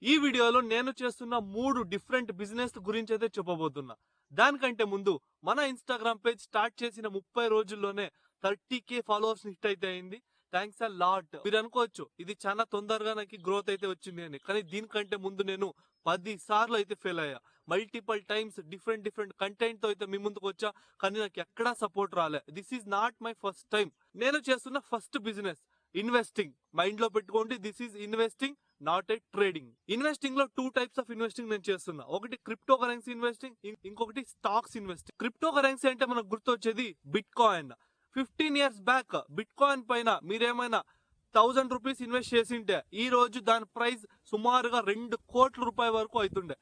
ఈ వీడియోలో నేను చేస్తున్న 3 డిఫరెంట్ బిజినెస్ గురించి అయితే చెప్పబోతున్నా. దానికంటే ముందు మన ఇన్‌స్టాగ్రామ్ పేజ్ స్టార్ట్ చేసిన 30 రోజుల్లోనే 30K ఫాలోవర్స్ హిట్ అయితే అయింది. Thanks a lot. మీరు అనుకోవచ్చు ఇది చాలా తొందరగా నాకు గ్రోత్ అయితే వచ్చింది అని. కానీ దీనికంటే ముందు నేను 10 సార్లు అయితే ఫెయిల్ అయ్యా. మల్టిపుల్ టైమ్స్ డిఫరెంట్ కంటెంట్ తో అయితే మీ ముందుకు వచ్చా. కానీ నాకు ఎక్కడా సపోర్ట్ రాలే. This is not my first time. నేను చేస్తున్న ఫస్ట్ బిజినెస్ ఇన్వెస్టింగ్. మైండ్ లో పెట్టుకోండి, this is investing, not a trading. Investing లో 2 టైప్స్ ఆఫ్ ఇన్వెస్టింగ్ నేను చేస్తున్నా. ఒకటి క్రిప్టో కరెన్సీ ఇన్వెస్టింగ్, ఇంకొకటి స్టాక్స్ ఇన్వెస్టింగ్. క్రిప్టో కరెన్సీ అంటే మనకు గుర్తొచ్చేది bit coin. 15 years back bit coin పైన మీరేమైనా 1000 రూపీస్ ఇన్వెస్ట్ చేసింటే ఈ రోజు దాని ప్రైస్ సుమారుగా 2 కోట్ల రూపాయల వరకు అవుతుండే.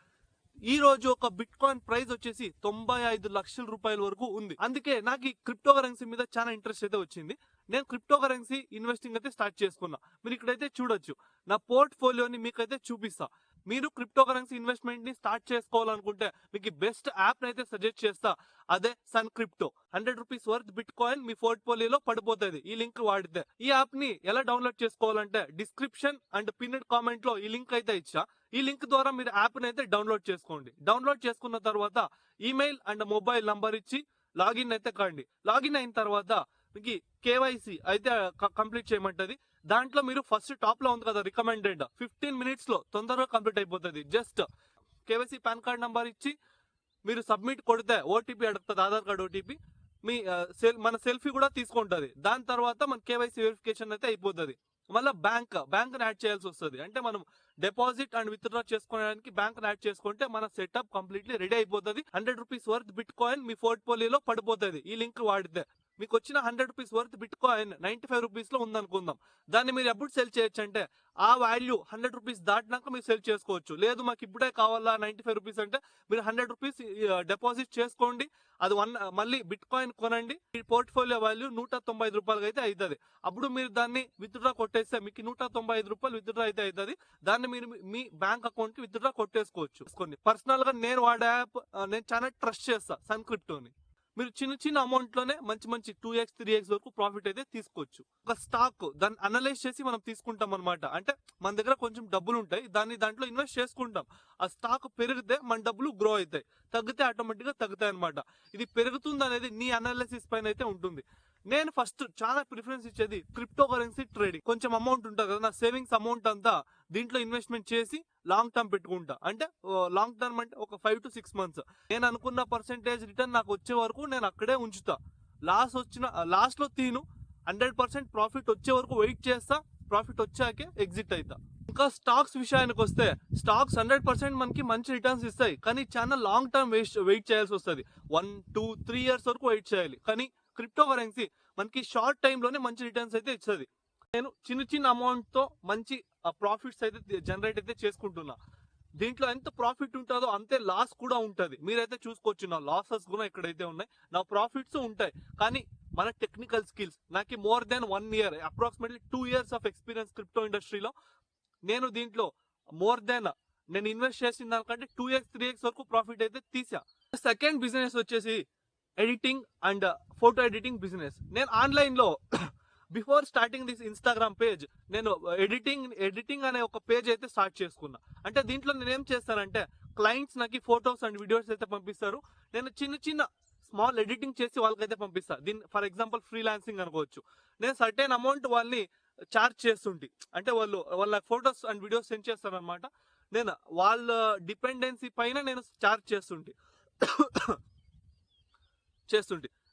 ఈ రోజు ఒక బిట్ కాయిన్ ప్రైస్ వచ్చేసి 95 లక్షల రూపాయల వరకు ఉంది. అందుకే నాకు ఈ క్రిప్టో కరెన్సీ మీద చాలా ఇంట్రెస్ట్ అయితే వచ్చింది. నేను క్రిప్టో కరెన్సీ ఇన్వెస్టింగ్ అయితే స్టార్ట్ చేసుకున్నా. మీరు ఇక్కడైతే చూడొచ్చు, నా పోర్ట్ఫోలియోని మీకైతే చూపిస్తా. మీరు క్రిప్టో కరెన్సీ ఇన్వెస్ట్మెంట్ ని స్టార్ట్ చేసుకోవాలనుకుంటే మీకు బెస్ట్ యాప్ అయితే సజెస్ట్ చేస్తా. అదే Sun Crypto. 100 rupees worth bitcoin మీ పోర్ట్ఫోలియోలో పడిపోతుంది ఈ లింక్ వాడితే. ఈ యాప్ ని ఎలా డౌన్లోడ్ చేసుకోవాలంటే డిస్క్రిప్షన్ అండ్ పిన్నెడ్ కామెంట్ లో ఈ లింక్ అయితే ఇచ్చా. ఈ లింక్ ద్వారా మీరు యాప్ అయితే డౌన్లోడ్ చేసుకోండి. డౌన్లోడ్ చేసుకున్న తర్వాత ఈమెయిల్ అండ్ మొబైల్ నంబర్ ఇచ్చి లాగిన్ అయితే కండి. లాగిన్ అయిన తర్వాత మీకు కేవైసీ అయితే కంప్లీట్ చేయమంటది. దాంట్లో మీరు ఫస్ట్ టాప్ లో ఉంది కదా రికమెండెడ్, 15 minutes లో తొందరగా కంప్లీట్ అయిపోతుంది. Just KYC pan card number ఇచ్చి మీరు సబ్మిట్ కొడితే ఓటీపీ అడుగుతుంది, ఆధార్ కార్డ్ ఓటీపీ. మీ మన సెల్ఫీ కూడా తీసుకుంటది. దాని తర్వాత మన కేవైసీ వెరిఫికేషన్ అయితే అయిపోతుంది. మళ్ళీ బ్యాంక్ యాడ్ చేయాల్సి వస్తుంది. అంటే మనం డిపాజిట్ అండ్ విత్డ్రా చేసుకోవడానికి బ్యాంక్ యాడ్ చేసుకుంటే మన సెటప్ కంప్లీట్లీ రెడీ అయిపోతుంది. 100 రూపీస్ వర్త్ బిట్ కాయిన్ మీ పోర్ట్ఫోలియోలో పడిపోతుంది ఈ లింక్ వాడితే. మీకు వచ్చిన 100 rupees worth bit coin 95 rupees లో ఉందనుకుందాం. దాన్ని మీరు ఎప్పుడు సెల్ చేయొచ్చు అంటే ఆ వాల్యూ 100 రూపీస్ దాటినాక మీరు సెల్ చేసుకోవచ్చు. లేదు మాకు ఇప్పుడే కావాలా 95 రూపీస్ అంటే మీరు 100 రూపీస్ డిపాజిట్ చేసుకోండి. అది మళ్ళీ బిట్ కాయిన్ కొనండి. ఈ పోర్ట్ఫోలియో వాల్యూ 195 రూపాయలకి అయితే అవుతుంది. అప్పుడు మీరు దాన్ని విత్డ్రా కొట్టేస్తే మీకు 195 రూపాయలు విత్డ్రా అయితే అవుతుంది. దాన్ని మీరు మీ బ్యాంక్ అకౌంట్ కి విత్డ్రా కొట్టేసుకోవచ్చు. పర్సనల్ గా నేను వాడే యాప్ నేను చాలా ట్రస్ట్ చేస్తా సన్ క్రిప్టోని. మీరు చిన్న అమౌంట్ లోనే మంచి 2x 3x వరకు ప్రాఫిట్ అయితే తీసుకోవచ్చు. ఒక స్టాక్ దాన్ని అనలైజ్ చేసి మనం తీసుకుంటాం అనమాట. అంటే మన దగ్గర కొంచెం డబ్బులు ఉంటాయి, దాంట్లో ఇన్వెస్ట్ చేసుకుంటాం. ఆ స్టాక్ పెరిగితే మన డబ్బులు గ్రో అవుతాయి, తగ్గితే ఆటోమేటిక్ గా తగ్గుతాయి అనమాట. ఇది పెరుగుతుంది అనేది నీ అనాలిసిస్ పైన అయితే ఉంటుంది. నేను ఫస్ట్ చాలా ప్రిఫరెన్స్ ఇచ్చేది క్రిప్టో కరెన్సీ ట్రేడింగ్. కొంచెం అమౌంట్ ఉంటుంది కదా, నా సేవింగ్స్ అమౌంట్ అంతా దీంట్లో ఇన్వెస్ట్మెంట్ చేసి లాంగ్ టర్మ్ పెట్టుకుంటా. అంటే లాంగ్ టర్మ్ అంటే ఒక 5 to 6 months. నేను అనుకున్న పర్సెంటేజ్ రిటర్న్ నాకు వచ్చే వరకు నేను అక్కడే ఉంచుతా. లాస్ట్ లో తీను 100% ప్రాఫిట్ వచ్చే వరకు వెయిట్ చేస్తా. ప్రాఫిట్ వచ్చాకే ఎగ్జిట్ అవుతా. ఇంకా స్టాక్స్ విషయానికి వస్తే స్టాక్స్ 100% మనకి మంచి రిటర్న్స్ ఇస్తాయి. కానీ చాలా లాంగ్ టర్మ్ వెయిట్ చేయాల్సి వస్తుంది. 1 2 3 years వరకు వెయిట్ చేయాలి. కానీ క్రిప్టో కరెన్సీ మనకి షార్ట్ టైమ్ లోనే మంచి రిటర్న్స్ అయితే ఇస్తుంది. నేను చిన్న అమౌంట్ తో మంచి ప్రాఫిట్స్ అయితే జనరేట్ అయితే చేసుకుంటున్నా. దీంట్లో ఎంత ప్రాఫిట్ ఉంటుందో అంతే లాస్ కూడా ఉంటది. మీరైతే చూసుకోవచ్చు, నా లాసెస్ కూడా ఎక్కడైతే ఉన్నాయి, నా ప్రాఫిట్స్ ఉంటాయి. కానీ మన టెక్నికల్ స్కిల్స్ నాకు more than 1 year, approximately 2 years of experience crypto ఇండస్ట్రీలో. నేను దీంట్లో మోర్ దెన్ నేను ఇన్వెస్ట్ చేసిన దానికంటే 2x 3x వరకు ప్రాఫిట్ అయితే తీసా. సెకండ్ బిజినెస్ వచ్చేసి editing and photo editing business. నేను ఆన్లైన్ లో before starting this Instagram page నేను ఎడిటింగ్ అనే ఒక పేజ్ అయితే స్టార్ట్ చేసుకున్నా. అంటే దీంట్లో నేను ఏం చేస్తానంటే క్లయింట్స్ నాకు ఫొటోస్ అండ్ వీడియోస్ అయితే పంపిస్తారు. నేను చిన్న స్మాల్ ఎడిటింగ్ చేసి వాళ్ళకైతే పంపిస్తా. దీన్ని ఫర్ ఎగ్జాంపుల్ ఫ్రీలాన్సింగ్ అనుకోవచ్చు. నేను సర్టెన్ అమౌంట్ వాళ్ళని చార్జ్ చేస్తుంటే, అంటే వాళ్ళ ఫొటోస్ అండ్ వీడియోస్ సెండ్ చేస్తాను అనమాట. నేను వాళ్ళ డిపెండెన్సీ పైన నేను చార్జ్ చేస్తుంటే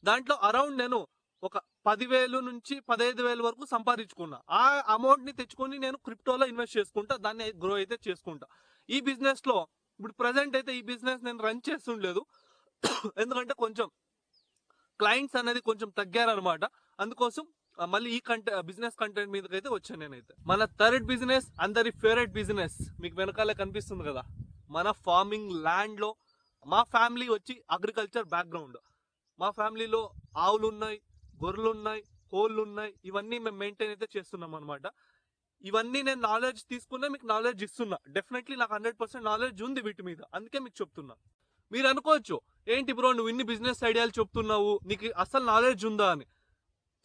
దాంట్లో అరౌండ్ నేను ఒక 10,000 నుంచి 15,000 వరకు సంపాదించుకున్నా. ఆ అమౌంట్ ని తెచ్చుకొని నేను క్రిప్టోలో ఇన్వెస్ట్ చేసుకుంటా, దాన్ని గ్రో అయితే చేసుకుంటా. ఈ బిజినెస్ లో ఇప్పుడు ప్రెసెంట్ అయితే ఈ బిజినెస్ నేను రన్ చేస్తుండలేదు. ఎందుకంటే కొంచెం క్లయింట్స్ అనేది కొంచెం తగ్గారనమాట. అందుకోసం మళ్ళీ ఈ బిజినెస్ కంటెంట్ మీదకి అయితే వచ్చాను నేనైతే. మన థర్డ్ బిజినెస్ అందరి ఫేవరెట్ బిజినెస్ మీకు వెనకాలే కనిపిస్తుంది కదా, మన ఫార్మింగ్ ల్యాండ్ లో. మా ఫ్యామిలీ వచ్చి అగ్రికల్చర్ బ్యాక్గ్రౌండ్. మా ఫ్యామిలీలో ఆవులు ఉన్నాయి, గొర్రెలు ఉన్నాయి, కోళ్ళు ఉన్నాయి. ఇవన్నీ మేము మెయింటైన్ అయితే చేస్తున్నాం అనమాట. ఇవన్నీ నేను నాలెడ్జ్ తీసుకున్నా, మీకు నాలెడ్జ్ ఇస్తున్నా. డెఫినెట్లీ నాకు 100% నాలెడ్జ్ ఉంది వీటి మీద, అందుకే మీకు చెప్తున్నా. మీరు అనుకోవచ్చు, ఏంటి బ్రో నువ్వు ఇన్ని బిజినెస్ ఐడియాలు చెప్తున్నావు, నీకు అసలు నాలెడ్జ్ ఉందా అని.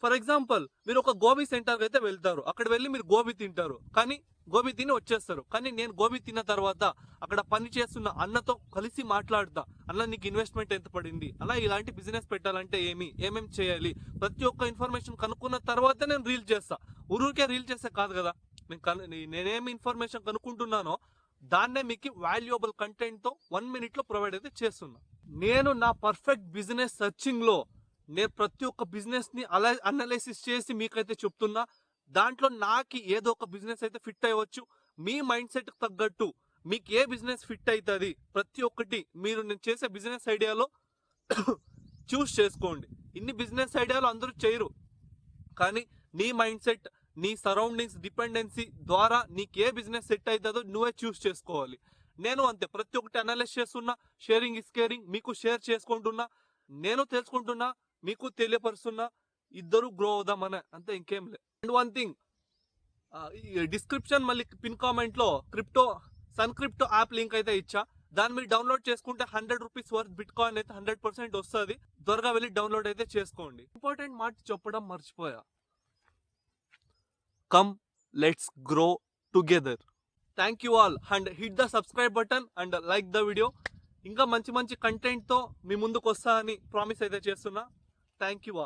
ఫర్ ఎగ్జాంపుల్ మీరు ఒక గోబీ సెంటర్కి అయితే వెళ్తారు, అక్కడ వెళ్ళి మీరు గోబీ తింటారు. కానీ గోబీ తిని వచ్చేస్తారు. కానీ నేను గోబీ తిన్న తర్వాత అక్కడ పని చేస్తున్న అన్నతో కలిసి మాట్లాడతా, అన్న నీకు ఇన్వెస్ట్మెంట్ ఎంత పడింది, అలా ఇలాంటి బిజినెస్ పెట్టాలంటే ఏమేం చేయాలి, ప్రతి ఒక్క ఇన్ఫర్మేషన్ కనుక్కున్న తర్వాత నేను రీల్ చేస్తా. ఊరికే రీల్ చేస్తే కాదు కదా, నేనేమి ఇన్ఫర్మేషన్ కనుక్కుంటున్నానో దాన్నే మీకు వాల్యుయబుల్ కంటెంట్ తో 1 minute లో ప్రొవైడ్ అయితే చేస్తున్నా. నేను నా పర్ఫెక్ట్ బిజినెస్ సర్చింగ్ లో నేను ప్రతి ఒక్క బిజినెస్ ని అలా అనాలిసిస్ చేసి మీకైతే చెప్తున్నా. దాంట్లో నాకు ఏదో ఒక బిజినెస్ అయితే ఫిట్ అయ్యవచ్చు. మీ మైండ్ సెట్ తగ్గట్టు మీకు ఏ బిజినెస్ ఫిట్ అవుతుంది ప్రతి ఒక్కటి మీరు నేను చేసే బిజినెస్ ఐడియాలో చూస్ చేసుకోండి. ఇన్ని బిజినెస్ ఐడియాలు అందరూ చేయరు, కానీ నీ మైండ్ సెట్, నీ సరౌండింగ్స్ డిపెండెన్సీ ద్వారా నీకు ఏ బిజినెస్ సెట్ అవుతుందో నువ్వే చూస్ చేసుకోవాలి. నేను అంతే, ప్రతి ఒక్కటి అనలైజ్ చేస్తున్నా, షేరింగ్ ఇస్ కేరింగ్, మీకు షేర్ చేసుకుంటున్నా, నేను తెలుసుకుంటున్నా, మీకు తెలియపరుస్తున్నా, ఇద్దరు గ్రో అవుదామనే, అంతే, ఇంకేం లేదు. అండ్ వన్ థింగ్, డిస్క్రిప్షన్ మళ్ళీ పిన్ కామెంట్ లో సన్ క్రిప్టో యాప్ లింక్ అయితే ఇచ్చా. దాన్ని మీరు డౌన్లోడ్ చేసుకుంటే 100 రూపీస్ వర్త్ బిట్ కాయిన్ అయితే 100% వస్తుంది. త్వరగా వెళ్ళి డౌన్లోడ్ అయితే చేసుకోండి. ఇంపార్టెంట్ మాట చెప్పడం మర్చిపోయా, come let's grow together. Thank you all and hit the subscribe button and like the video. ఇంకా మంచి మంచి కంటెంట్ తో మీ ముందుకు వస్తా అని ప్రామిస్ అయితే చేస్తున్నా. Thank you all.